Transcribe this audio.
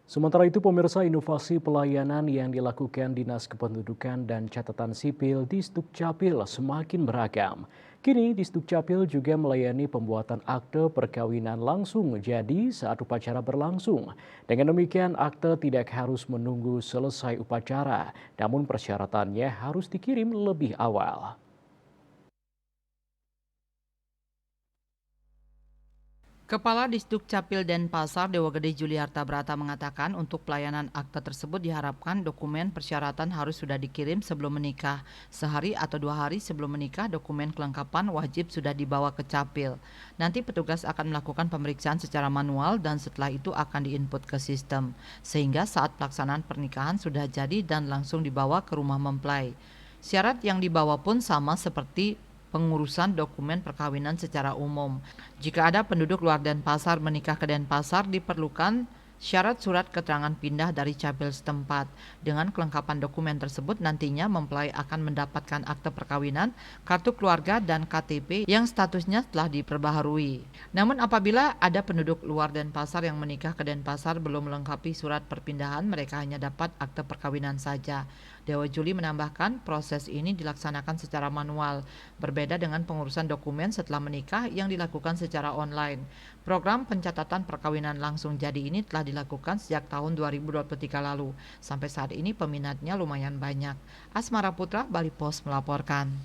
Sementara itu, pemirsa, inovasi pelayanan yang dilakukan Dinas Kependudukan dan Catatan Sipil di Sdukcapil semakin beragam. Kini, di Sdukcapil juga melayani pembuatan akte perkawinan langsung jadi saat upacara berlangsung. Dengan demikian, akte tidak harus menunggu selesai upacara, namun persyaratannya harus dikirim lebih awal. Kepala Disduk Capil Denpasar Dewa Gede Juliarta Brata mengatakan untuk pelayanan akte tersebut diharapkan dokumen persyaratan harus sudah dikirim sebelum menikah. Sehari atau 2 hari sebelum menikah dokumen kelengkapan wajib sudah dibawa ke Capil. Nanti petugas akan melakukan pemeriksaan secara manual dan setelah itu akan diinput ke sistem. Sehingga saat pelaksanaan pernikahan sudah jadi dan langsung dibawa ke rumah mempelai. Syarat yang dibawa pun sama seperti pengurusan dokumen perkawinan secara umum. Jika ada penduduk luar Denpasar menikah ke Denpasar, diperlukan syarat surat keterangan pindah dari Capil setempat. Dengan kelengkapan dokumen tersebut nantinya mempelai akan mendapatkan akte perkawinan, kartu keluarga, dan KTP yang statusnya telah diperbaharui. Namun apabila ada penduduk luar Denpasar yang menikah ke Denpasar belum melengkapi surat perpindahan, mereka hanya dapat akte perkawinan saja. Dewa Juli menambahkan proses ini dilaksanakan secara manual, berbeda dengan pengurusan dokumen setelah menikah yang dilakukan secara online. Program pencatatan perkawinan langsung jadi ini telah dilakukan sejak tahun 2023 lalu. Sampai saat ini peminatnya lumayan banyak. Asmara Putra, Bali Post melaporkan.